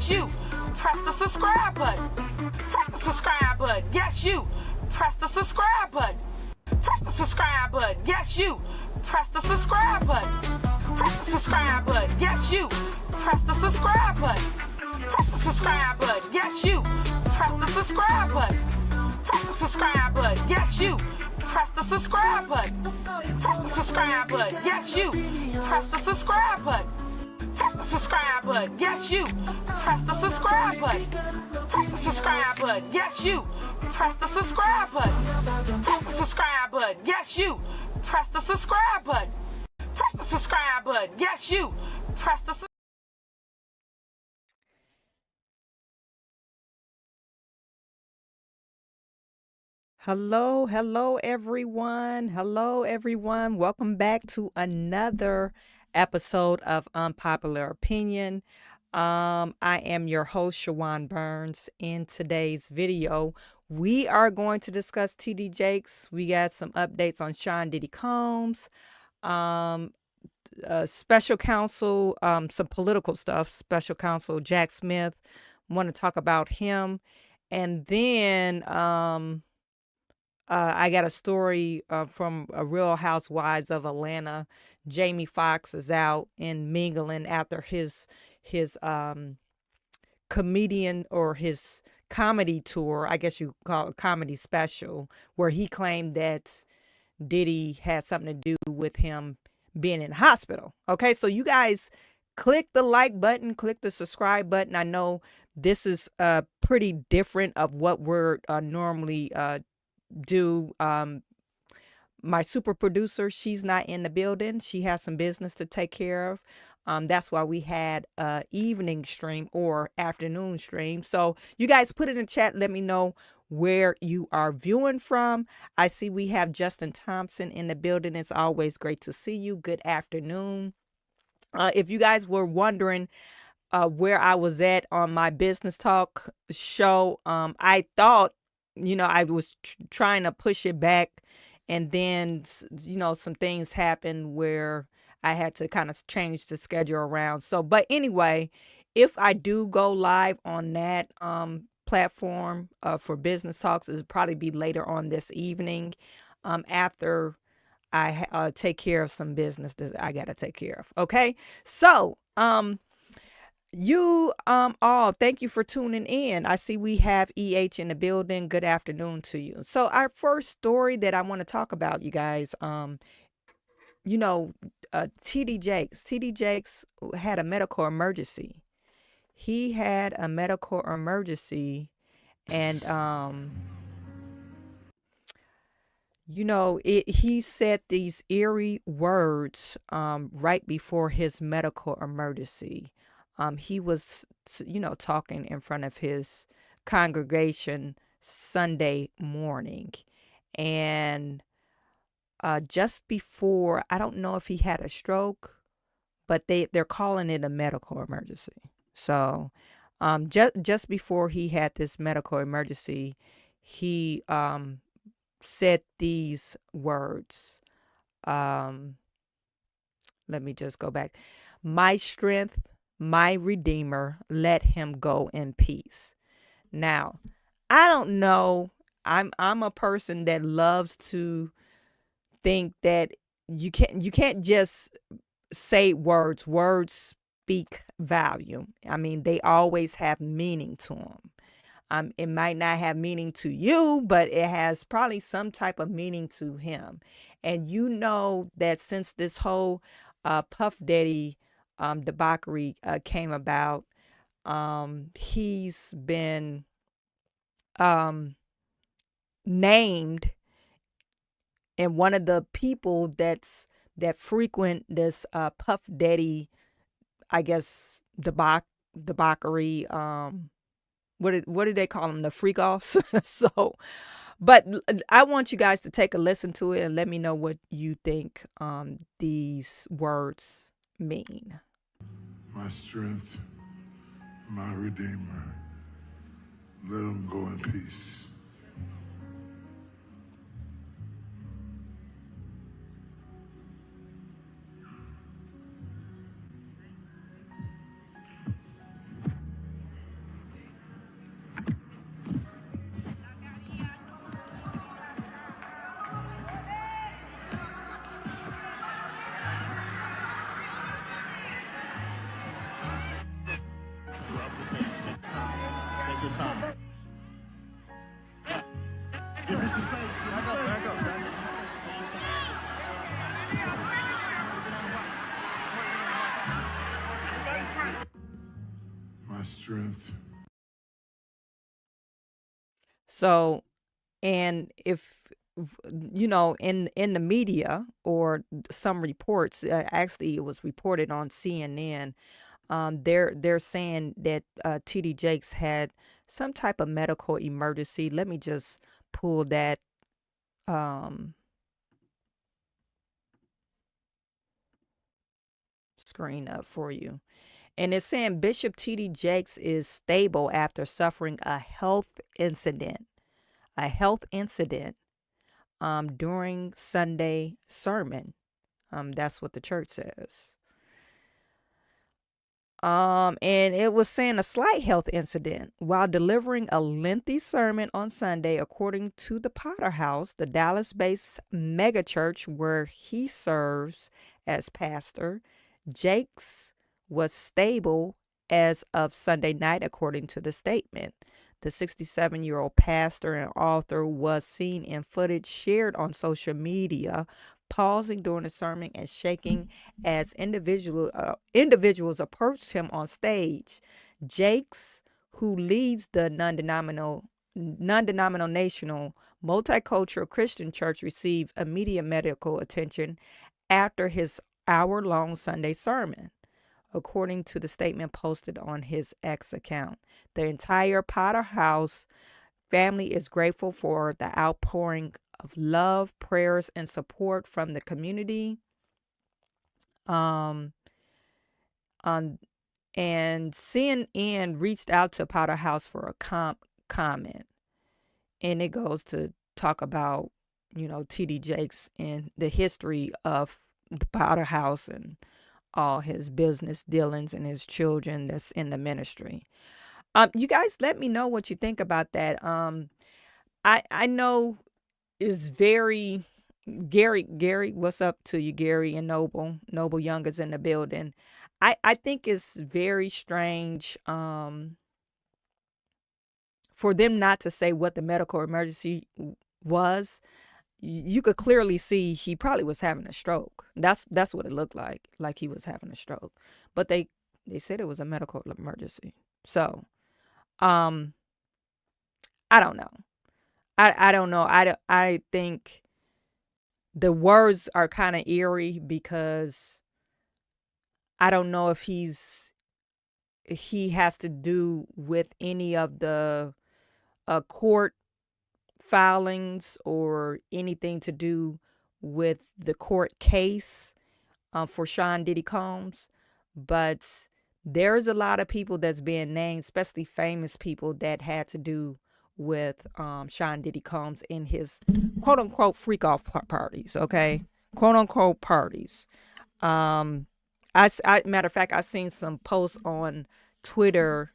Yes, you. Press the subscribe button. Press the subscribe button. Yes, you. Press the subscribe button. Press the subscribe button. Yes, you. Press the subscribe button. Press the subscribe button. Yes, you. Press the subscribe button. Press the subscribe button. Yes, you. Press the subscribe button. Press the subscribe button. Yes, you. Press the subscribe button. Press the subscribe button. Yes, you. Press the subscribe button. Press the subscribe button. Yes, you. Press the subscribe button. Press the subscribe button. Yes, you. Press the subscribe button. Press the subscribe button. Yes, you. Press the subscribe button. Press the subscribe button. Yes, you. Press the Hello, everyone. Hello, everyone. Welcome back to another episode of Unpopular Opinion. I am your host, Shawan Burns. In today's video, we are going to discuss TD Jakes. We got some updates on Sean Diddy Combs, special counsel, some political stuff. Special counsel Jack Smith. Want to talk about him, and then I got a story from a Real Housewives of Atlanta. Jamie Foxx is out and mingling after his comedian or his comedy tour, I guess you call it comedy special, where he claimed that Diddy had something to do with him being in the hospital. Okay, so you guys click the like button, click the subscribe button. I know this is pretty different of what we're normally do. My super producer, she's not in the building. She has some business to take care of. That's why we had a evening stream or afternoon stream. So you guys put it in the chat. Let me know where you are viewing from. I see we have Justin Thompson in the building. It's always great to see you. Good afternoon. If you guys were wondering where I was at on my business talk show, I thought, I was trying to push it back, and then, some things happened where I had to kind of change the schedule around. So, but anyway, if I do go live on that platform for business talks, it'll probably be later on this evening, after I take care of some business that I got to take care of. Okay. So, you all, thank you for tuning in. I see we have EH in the building. Good afternoon to you. So our first story that I want to talk about, you guys, TD Jakes had a medical emergency. He had a medical emergency, and he said these eerie words right before his medical emergency. He was, talking in front of his congregation Sunday morning. And just before, I don't know if he had a stroke, but they're calling it a medical emergency. So just before he had this medical emergency, he said these words. Let me just go back. My strength, my Redeemer, let him go in peace. Now, I don't know. I'm a person that loves to think that you can't just say words. Words speak volume. I mean, they always have meaning to them. It might not have meaning to you, but it has probably some type of meaning to him. And you know that since this whole Puff Daddy debauchery came about, he's been named, and one of the people that frequent this Puff Daddy, I guess, debauchery. What do they call them? The freak offs. So, but I want you guys to take a listen to it and let me know what you think these words mean. My strength, my Redeemer, let him go in peace. My strength. So, and if in the media or some reports, actually it was reported on CNN. They're saying that TD Jakes had some type of medical emergency. Let me just pull that um, screen up for you. And it's saying Bishop TD Jakes is stable after suffering a health incident. A health incident during Sunday sermon. That's what the church says. And it was saying a slight health incident while delivering a lengthy sermon on Sunday, according to the Potter House, the Dallas-based megachurch where he serves as pastor. Jakes was stable as of Sunday night, according to the statement. The 67-year-old pastor and author was seen in footage shared on social media, pausing during the sermon and shaking as individuals approached him on stage. Jakes, who leads the non-denominational multicultural Christian church, received immediate medical attention after his hour-long Sunday sermon, according to the statement posted on his X account. The entire Potter House family is grateful for the outpouring of love, prayers, and support from the community. Um, on and CNN reached out to Potter House for a comment, and it goes to talk about TD Jakes and the history of the Potter House and all his business dealings and his children that's in the ministry. You guys, let me know what you think about that. I know is very Gary, what's up to you, Gary and Noble Young is in the building. I think it's very strange for them not to say what the medical emergency was. You could clearly see he probably was having a stroke. That's what it looked like he was having a stroke. But they said it was a medical emergency. So, I don't know. I don't know. I think the words are kind of eerie because I don't know if he has to do with any of the court filings or anything to do with the court case for Sean Diddy Combs. But there's a lot of people that's being named, especially famous people that had to do with Sean Diddy Combs in his quote unquote freak off parties. Okay, quote unquote parties. Matter of fact, I seen some posts on Twitter,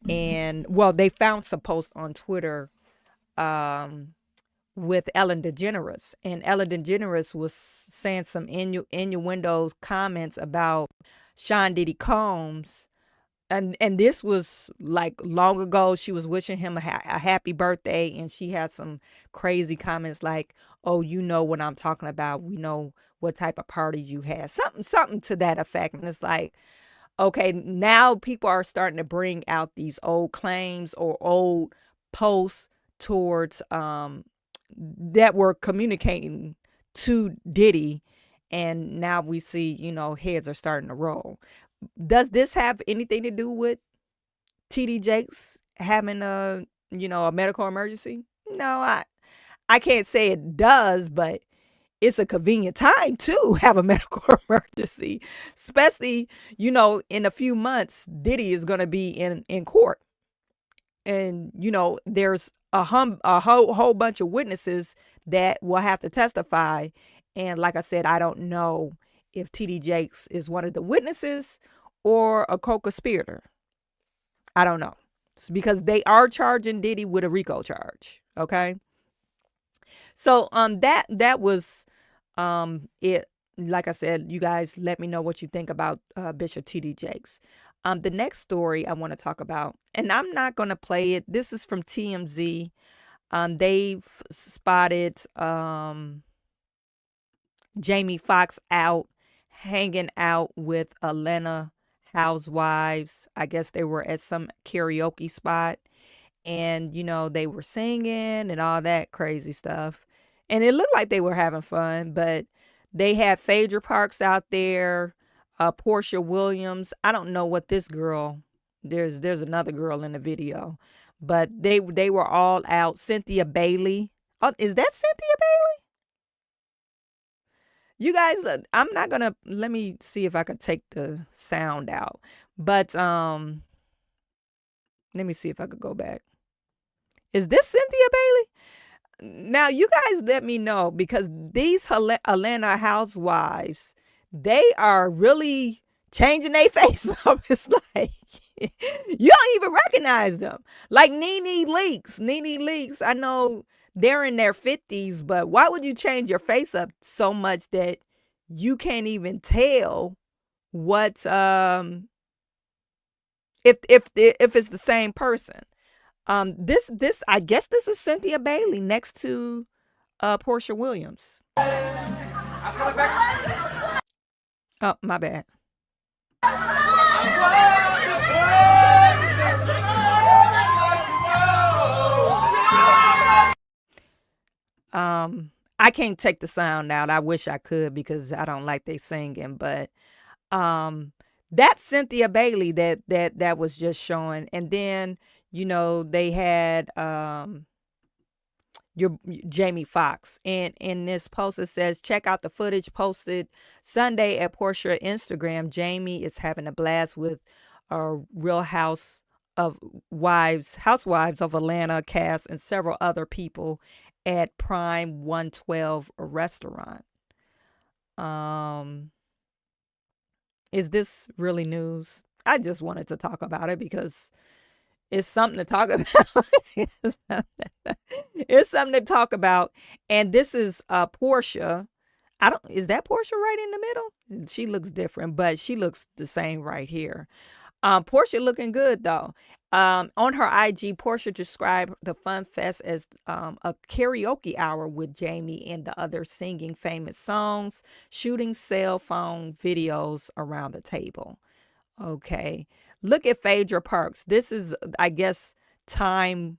and well, they found some posts on Twitter with Ellen DeGeneres, and Ellen DeGeneres was saying some innuendo comments about Sean Diddy Combs, and this was like long ago. She was wishing him a happy birthday, and she had some crazy comments like, "Oh, you know what I'm talking about. We know what type of parties you had." Something to that effect. And it's like, okay, now people are starting to bring out these old claims or old posts towards that were communicating to Diddy, and now we see heads are starting to roll. Does this have anything to do with TD Jakes having a medical emergency? No, I can't say it does, but it's a convenient time to have a medical emergency, especially in a few months Diddy is going to be in court, and there's a whole bunch of witnesses that will have to testify. And like I said, I don't know if TD Jakes is one of the witnesses or a co-conspirator. I don't know. It's because they are charging Diddy with a RICO charge. Okay. So that was it. Like I said, you guys let me know what you think about Bishop TD Jakes. The next story I want to talk about, and I'm not going to play it. This is from TMZ. They've spotted Jamie Foxx out hanging out with Atlanta housewives. I guess they were at some karaoke spot, and they were singing and all that crazy stuff. And it looked like they were having fun, but they had Phaedra Parks out there, Portia Williams. I don't know what this girl. There's another girl in the video, but they were all out. Cynthia Bailey. Oh, is that Cynthia Bailey? You guys, I'm not gonna. Let me see if I could take the sound out. But let me see if I could go back. Is this Cynthia Bailey? Now, you guys let me know, because these Atlanta housewives, they are really changing their face up. It's like you don't even recognize them. Like Nene Leakes. Nene Leakes, I know they're in their 50s, but why would you change your face up so much that you can't even tell what if it's the same person? This I guess this is Cynthia Bailey next to Portia Williams. Oh, my bad. I can't take the sound out. I wish I could, because I don't like they singing, but that's Cynthia Bailey that was just showing. And then they had your Jamie Foxx, and in this post it says, check out the footage posted Sunday at Portia Instagram. Jamie is having a blast with Real Housewives of Atlanta cast and several other people at Prime 112 restaurant. Is this really news? I just wanted to talk about it because it's something to talk about. It's something to talk about. And this is Portia. Is that Portia right in the middle? She looks different, but she looks the same right here. Portia looking good though. On her IG, Portia described the Fun Fest as a karaoke hour with Jamie and the others singing famous songs, shooting cell phone videos around the table. Okay. Look at Phaedra Parks. This is, I guess, time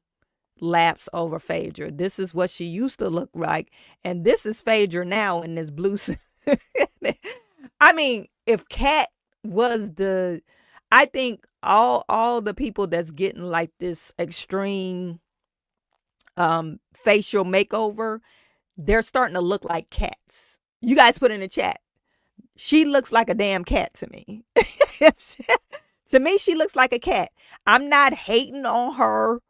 lapse over Phaedra. This is what she used to look like. And this is Phaedra now in this blue suit. I mean, if Kat was I think all the people that's getting like this extreme facial makeover, they're starting to look like cats. You guys put in the chat. She looks like a damn cat to me. To me, she looks like a cat. I'm not hating on her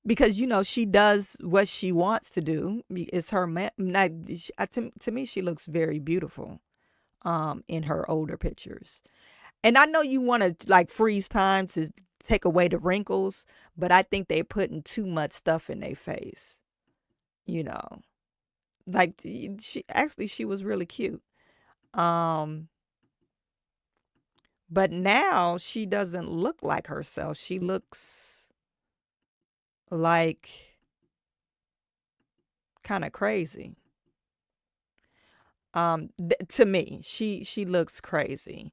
because, she does what she wants to do. It's her man. To me, she looks very beautiful in her older pictures. And I know you want to like freeze time to take away the wrinkles, but I think they're putting too much stuff in their face. Like she was really cute. But now she doesn't look like herself. She looks like kind of crazy. To me, she looks crazy.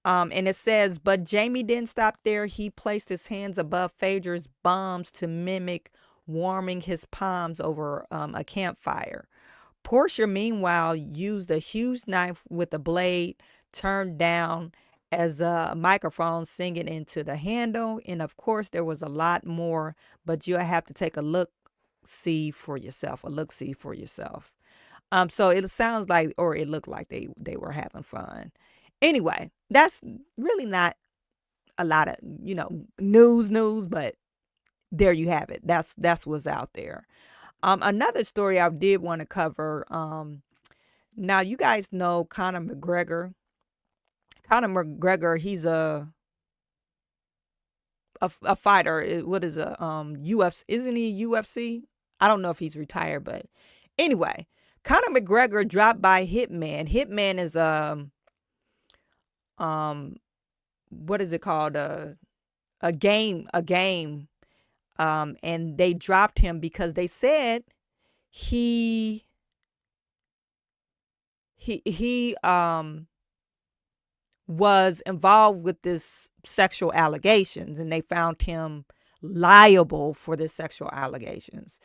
And it says, but Jamie didn't stop there. He placed his hands above Phaedra's bums to mimic warming his palms over a campfire. Portia, meanwhile, used a huge knife with a blade turned down as a microphone, singing into the handle. And of course, there was a lot more, but you'll have to take a look-see for yourself. So it sounds like, or it looked like they were having fun. Anyway, that's really not a lot of, news, but there you have it. That's what's out there. Another story I did want to cover. Now you guys know Conor McGregor. Conor McGregor, he's a fighter. What is UFC? Isn't he UFC? I don't know if he's retired, but anyway, Conor McGregor dropped by Hitman. Hitman is what is it called? A game And they dropped him because they said he was involved with this sexual allegations, and they found him liable for the sexual allegations.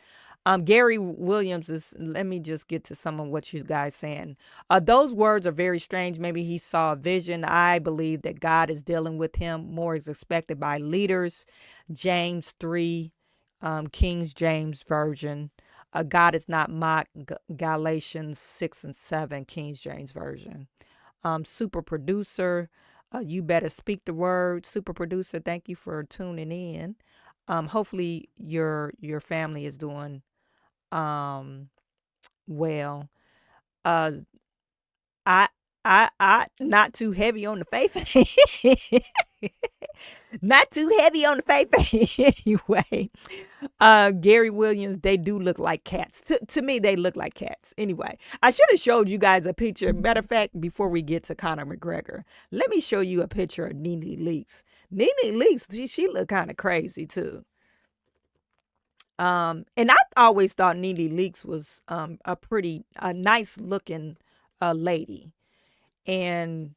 Gary Williams is, let me just get to some of what you guys saying. Those words are very strange. Maybe he saw a vision. I believe that God is dealing with him. More is expected by leaders. James 3, King James Version. God is not mocked. Galatians 6 and 7, King James Version. Super producer, you better speak the word. Super producer, thank you for tuning in. Hopefully your family is doing well. uh I I not too heavy on the faith. Not too heavy on the faith. Anyway, Gary Williams, they do look like cats. To me, they look like cats. Anyway, I should have showed you guys a picture. Matter of fact, before we get to Conor McGregor, let me show you a picture of Nene Leakes. Nene Leakes, she looked kind of crazy too. And I always thought Nene Leakes was a nice looking lady, and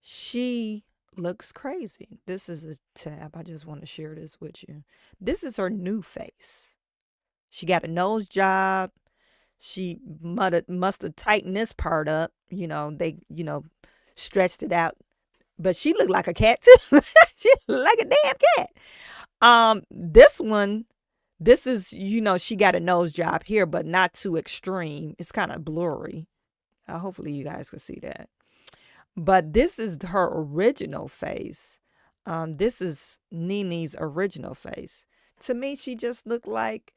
she looks crazy. This is a tab. I just want to share this with you. This is her new face. She got a nose job. She must have tightened this part up. They stretched it out. But she looked like a cat too. She looked like a damn cat. This is, she got a nose job here, but not too extreme. It's kind of blurry. Hopefully you guys can see that. But this is her original face. This is Nene's original face. To me, she just looked like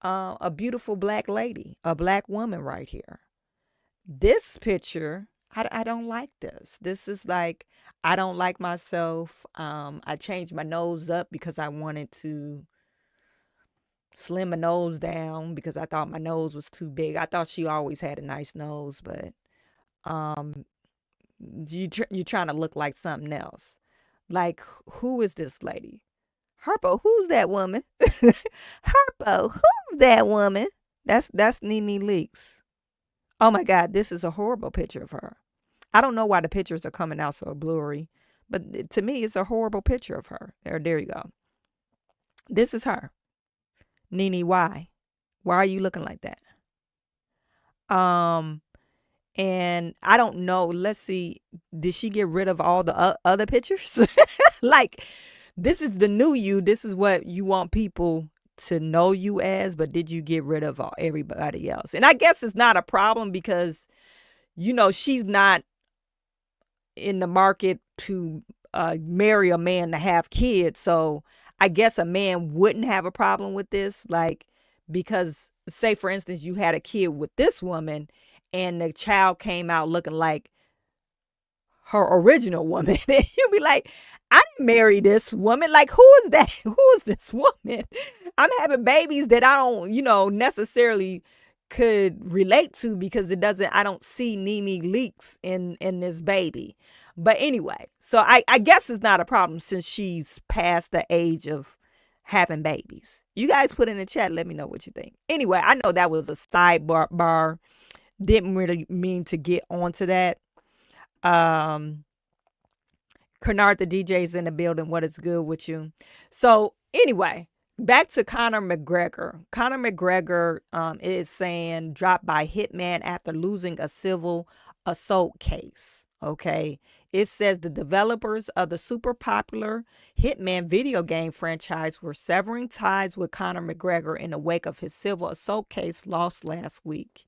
a beautiful black lady, a black woman right here. This picture, I don't like this. This is like, I don't like myself. I changed my nose up because I wanted to slim my nose down because I thought my nose was too big. I thought she always had a nice nose, but you're trying to look like something else. Like, who is this lady? Harpo, who's that woman? Harpo, who's that woman? That's Nene Leakes. Oh my God, this is a horrible picture of her. I don't know why the pictures are coming out so blurry, but to me, it's a horrible picture of her. There you go. This is her. Nene, why? Why are you looking like that? And I don't know. Let's see. Did she get rid of all the other pictures? Like, this is the new you. This is what you want people to know you as. But did you get rid of everybody else? And I guess it's not a problem because, she's not in the market to marry a man to have kids. So I guess a man wouldn't have a problem with this. Like, because say, for instance, you had a kid with this woman and the child came out looking like her original woman. And you'd be like, I didn't marry this woman. Like, who is that? Who is this woman? I'm having babies that I don't, necessarily could relate to because I don't see Nene Leakes in this baby. But anyway, so I guess it's not a problem since she's past the age of having babies. You guys put in the chat. Let me know what you think. Anyway, I know that was a sidebar. Didn't really mean to get onto that. Kennard, the DJ's in the building. What is good with you? So anyway, back to Conor McGregor. Conor McGregor is saying dropped by hitman after losing a civil assault case. Okay. It says the developers of the super popular Hitman video game franchise were severing ties with Conor McGregor in the wake of his civil assault case lost last week.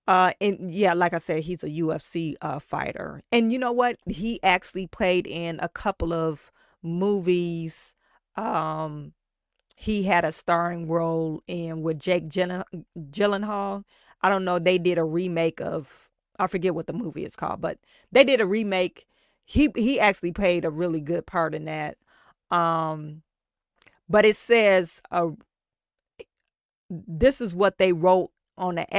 And yeah, like I said, he's a UFC fighter. And you know what? He actually played in a couple of movies. He had a starring role with Jake Gyllenhaal. I don't know. They did a remake of, I forget what the movie is called, but they did a remake. He actually played a really good part in that. But it says this is what they wrote on the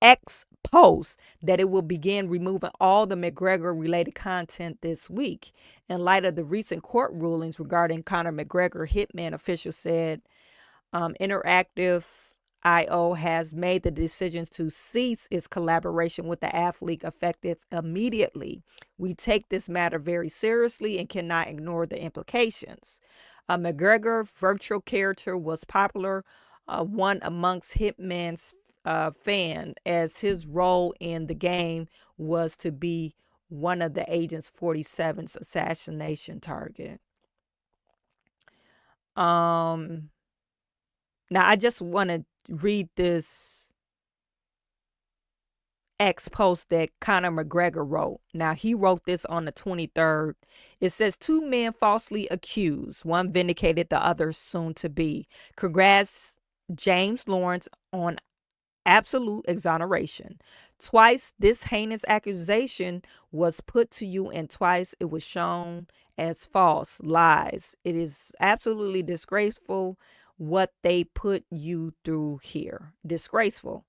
X post that it will begin removing all the McGregor-related content this week. In light of the recent court rulings regarding Conor McGregor, Hitman officials said Interactive IO has made the decision to cease its collaboration with the athlete effective immediately. We take this matter very seriously and cannot ignore the implications. A McGregor virtual character was popular one amongst Hitman's fan, as his role in the game was to be one of the Agent 47's assassination target. Now I just want to read this X post that Conor McGregor wrote. Now he wrote this on the 23rd. It says, two men falsely accused, one vindicated, the other soon to be. Congrats James Lawrence on absolute exoneration. Twice this heinous accusation was put to you, and twice it was shown as false lies. It is absolutely disgraceful what they put you through here. Disgraceful.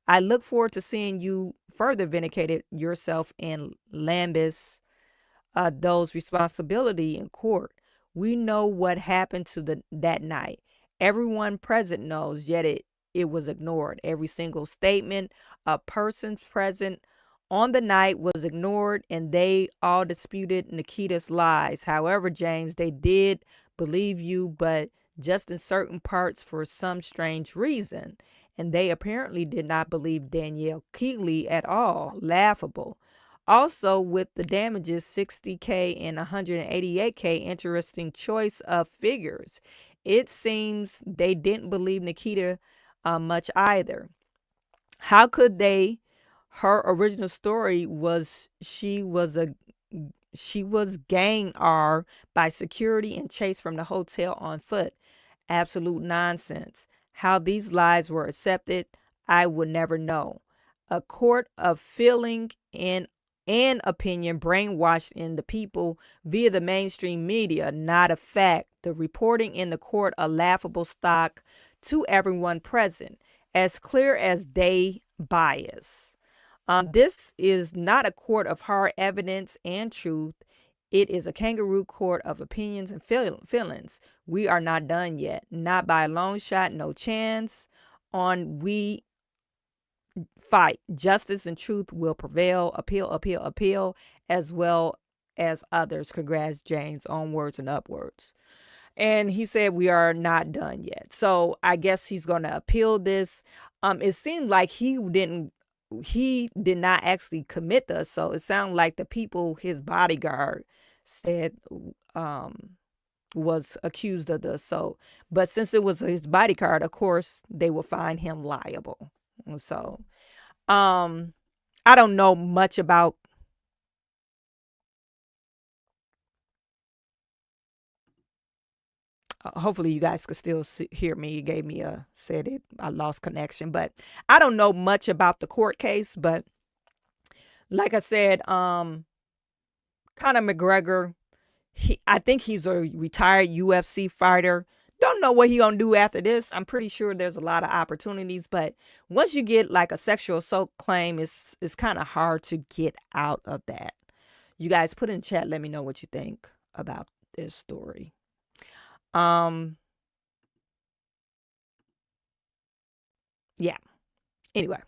I look forward to seeing you further vindicated yourself and lambast those responsibility in court. We know what happened to that night. Everyone present knows, yet it was ignored. Every single statement of persons present on the night was ignored, and they all disputed Nikita's lies. However, James, they did believe you, but just in certain parts for some strange reason. And they apparently did not believe Danielle Keeley at all. Laughable. Also, with the damages, 60K and 188K, interesting choice of figures. It seems they didn't believe Nikita much either. How could they? Her original story was she was gang R by security and chased from the hotel on foot. Absolute nonsense. How these lies were accepted, I would never know. A court of feeling and opinion brainwashed in the people via the mainstream media, not a fact. The reporting in the court a laughable stock to everyone present, as clear as day bias. This is not a court of hard evidence and truth. It is a kangaroo court of opinions and feelings. We are not done yet. Not by a long shot, no chance. On we fight. Justice and truth will prevail. Appeal, appeal, appeal, as well as others. Congrats, James. Onwards and upwards. And he said we are not done yet. So I guess he's going to appeal this. It seemed like he did not actually commit the assault. It sounded like the people, his bodyguard, said was accused of the assault. But since it was his bodyguard, of course, they will find him liable. So I don't know much about hopefully you guys could still hear me. It gave me I lost connection, but I don't know much about the court case. But like I said, Conor McGregor, I think he's a retired UFC fighter. Don't know what he gonna do after this. I'm pretty sure there's a lot of opportunities, but once you get like a sexual assault claim, it's kind of hard to get out of that. You guys put in chat, let me know what you think about this story. Yeah. Anyway.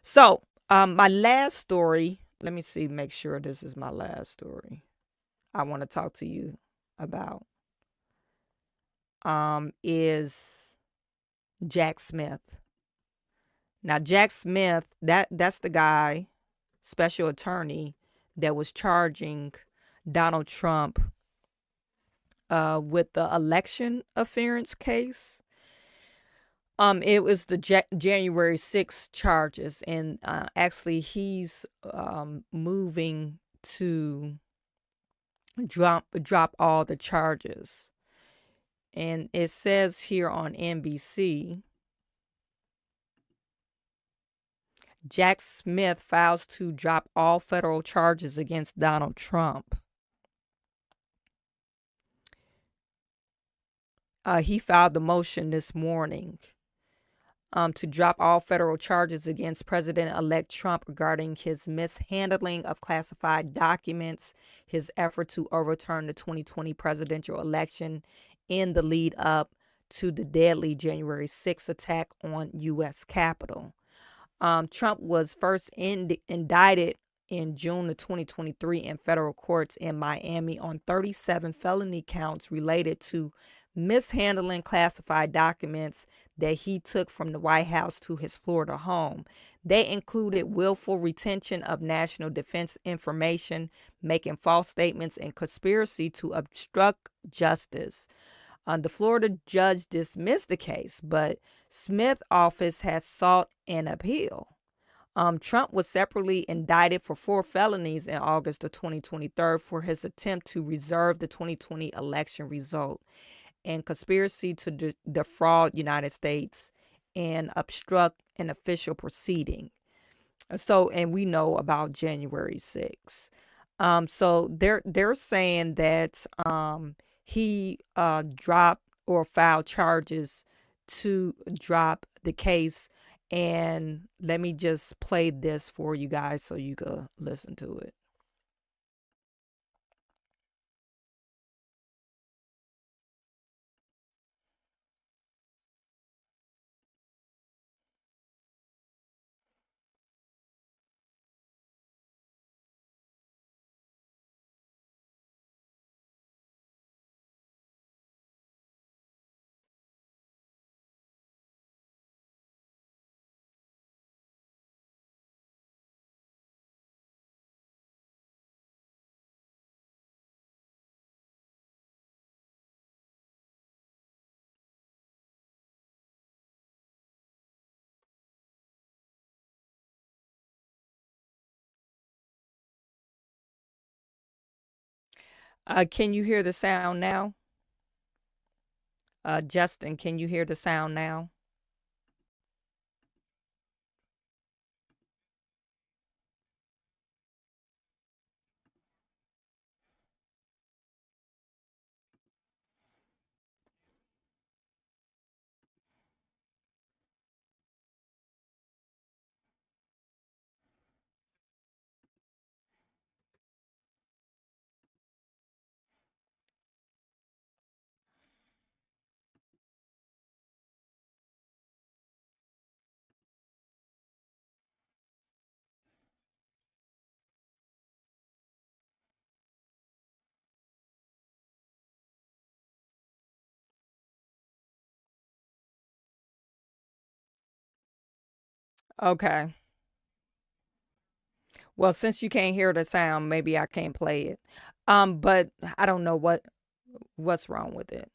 So, my last story, let me see, make sure this is my last story I want to talk to you about is Jack Smith. Now, Jack Smith, that's the guy, special attorney, that was charging Donald Trump with the election interference case. It was the January 6th charges, and actually he's moving to drop all the charges. And it says here on NBC, Jack Smith files to drop all federal charges against Donald Trump. He filed the motion this morning. to drop all federal charges against President-elect Trump regarding his mishandling of classified documents, his effort to overturn the 2020 presidential election in the lead up to the deadly January 6th attack on U.S. Capitol. Trump was first indicted in June of 2023 in federal courts in Miami on 37 felony counts related to mishandling classified documents that he took from the White House to his Florida home. They included willful retention of national defense information, making false statements, and conspiracy to obstruct justice. The Florida judge dismissed the case, but Smith's office has sought an appeal. Trump was separately indicted for 4 felonies in August of 2023 for his attempt to reserve the 2020 election result and conspiracy to defraud United States and obstruct an official proceeding. So, and we know about January 6th. So they're saying that he dropped or filed charges to drop the case. And let me just play this for you guys so you can listen to it. Can you hear the sound now? Justin, can you hear the sound now? Okay. Well, since you can't hear the sound, maybe I can't play it. But I don't know what's wrong with it.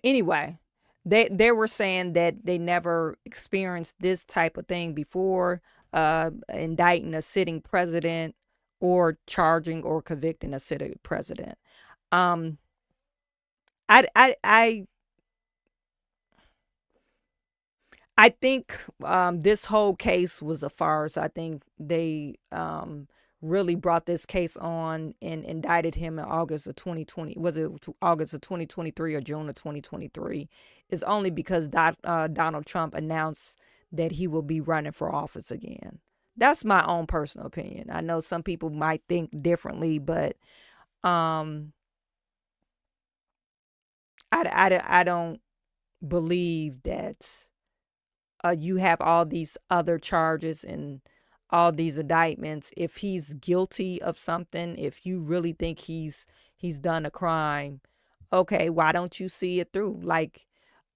Anyway, they were saying that they never experienced this type of thing before, indicting a sitting president or charging or convicting a sitting president. Um, I think this whole case was a farce. I think they really brought this case on and indicted him in August of 2020. Was it August of 2023 or June of 2023? It's only because Donald Trump announced that he will be running for office again. That's my own personal opinion. I know some people might think differently, but um, I don't believe that you have all these other charges and all these indictments. If he's guilty of something, if you really think he's done a crime, okay, why don't you see it through? Like,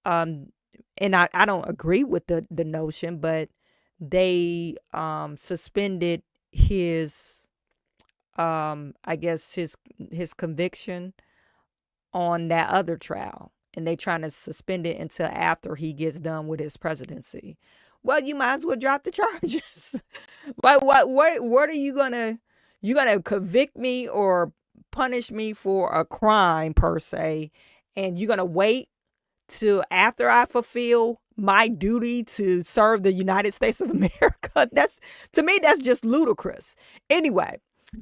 um, and I don't agree with the notion, but they suspended his I guess his conviction on that other trial, and they trying to suspend it until after he gets done with his presidency. Well, you might as well drop the charges. Like, what are you gonna convict me or punish me for a crime per se, and you're gonna wait till after I fulfill my duty to serve the United States of America? That's, to me, that's just ludicrous. Anyway,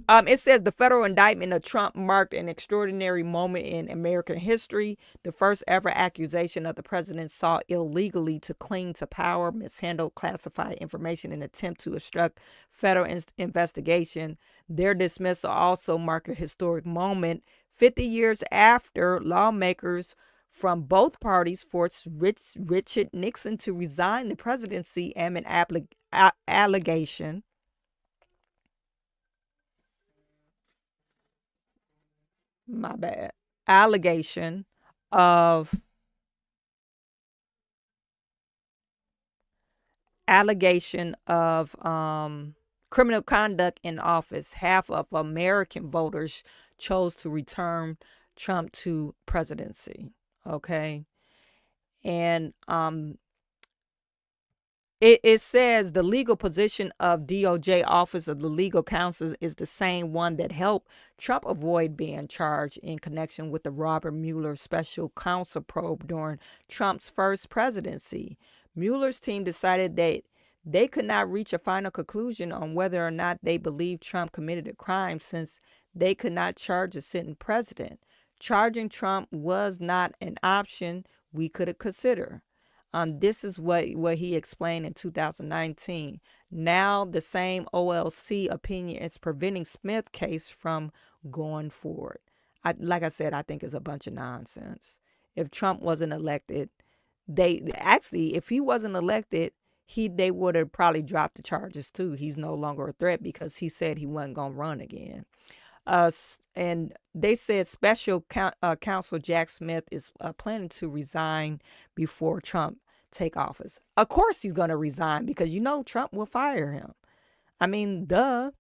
It says the federal indictment of Trump marked an extraordinary moment in American history. The first ever accusation of the president sought illegally to cling to power, mishandled classified information in an attempt to obstruct federal investigation. Their dismissal also marked a historic moment 50 years after lawmakers from both parties forced Richard Nixon to resign the presidency amid allegation. My bad. Allegation of criminal conduct in office. Half of American voters chose to return Trump to presidency. Okay. And it says the legal position of DOJ Office of the Legal Counsel is the same one that helped Trump avoid being charged in connection with the Robert Mueller special counsel probe during Trump's first presidency. Mueller's team decided that they could not reach a final conclusion on whether or not they believed Trump committed a crime since they could not charge a sitting president. Charging Trump was not an option we could consider. This is what he explained in 2019. Now the same OLC opinion is preventing Smith's case from going forward. Like I said, I think it's a bunch of nonsense. If Trump wasn't elected, if he wasn't elected, they would have probably dropped the charges too. He's no longer a threat because he said he wasn't gonna run again. And they said special counsel Jack Smith is planning to resign before Trump take office. Of course he's going to resign because Trump will fire him. I mean, duh.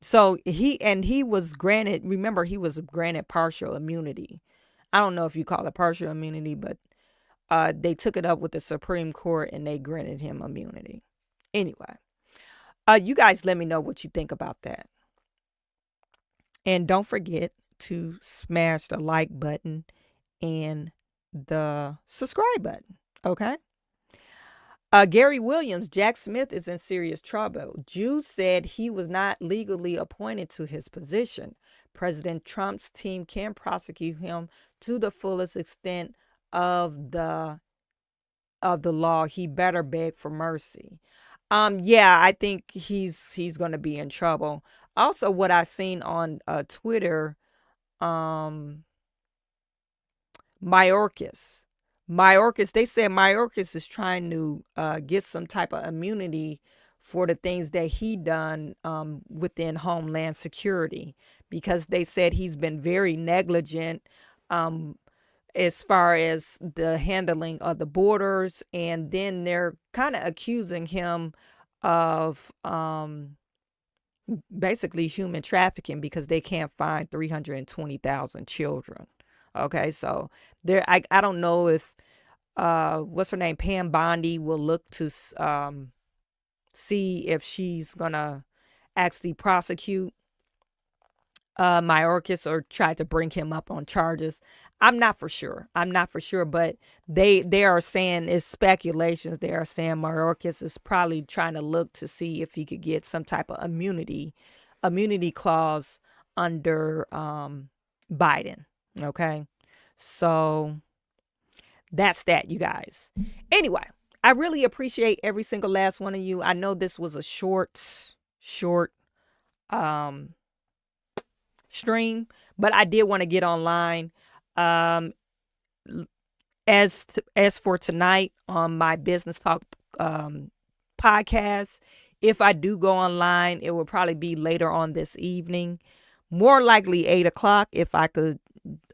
So he was granted, remember, he was granted partial immunity. I don't know if you call it partial immunity, but they took it up with the Supreme Court and they granted him immunity. Anyway. You guys let me know what you think about that. And don't forget to smash the like button and the subscribe button. Okay? Gary Williams, Jack Smith is in serious trouble. Jude said he was not legally appointed to his position. President Trump's team can prosecute him to the fullest extent of the law. He better beg for mercy. Yeah, I think he's going to be in trouble. Also, what I seen on Twitter, Mayorkas, they said Mayorkas is trying to get some type of immunity for the things that he done within Homeland Security, because they said he's been very negligent as far as the handling of the borders, and then they're kind of accusing him of basically human trafficking because they can't find 320,000 children. Okay, so I don't know if what's her name, Pam Bondi, will look to see if she's gonna actually prosecute Mayorkas or try to bring him up on charges. I'm not for sure, but they are saying, it's speculations. They are saying Mayorkas is probably trying to look to see if he could get some type of immunity clause under Biden. Okay, so that's that, you guys. Anyway, I really appreciate every single last one of you. I know this was a short stream, but I did want to get online. As for tonight on my Business Talk podcast, if I do go online, it will probably be later on this evening, more likely 8 o'clock if I could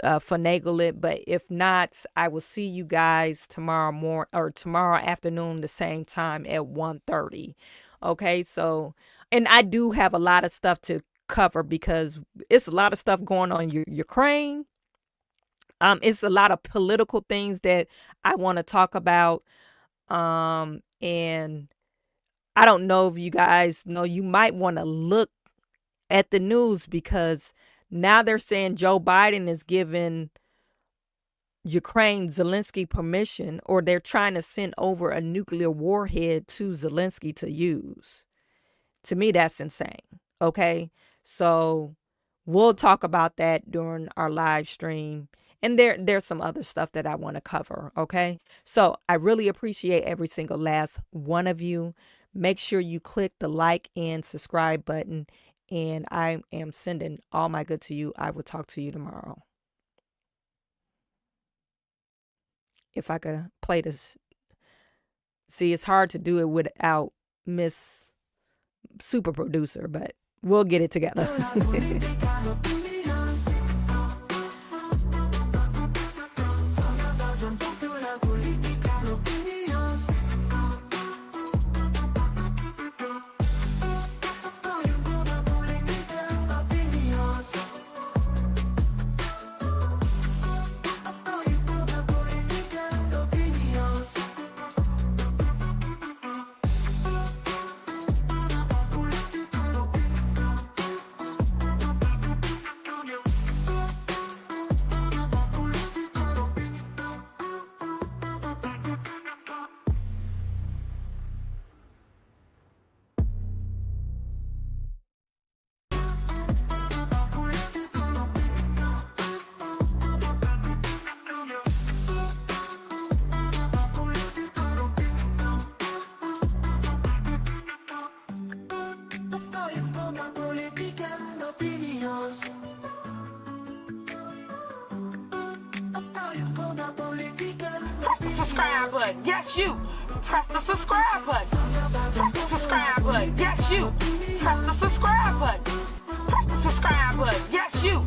finagle it. But if not, I will see you guys tomorrow afternoon, the same time at 1:30. Okay, so, and I do have a lot of stuff to cover because it's a lot of stuff going on in Ukraine. It's a lot of political things that I want to talk about. And I don't know if you guys know, you might want to look at the news because now they're saying Joe Biden is giving Ukraine Zelensky permission, or they're trying to send over a nuclear warhead to Zelensky to use. To me, that's insane. Okay. So we'll talk about that during our live stream. And there's some other stuff that I want to cover. Okay. So I really appreciate every single last one of you. Make sure you click the like and subscribe button. And I am sending all my good to you. I will talk to you tomorrow. If I could play this. See, it's hard to do it without Miss Super Producer, but we'll get it together. Press the subscribe button. Yes, you. Press the subscribe button. Press the subscribe button. Yes, you. Press the subscribe button. Press the subscribe button. Yes, you.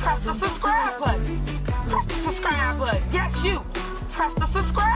Press the subscribe button. Press the subscribe button. Yes, you. Press the subscribe.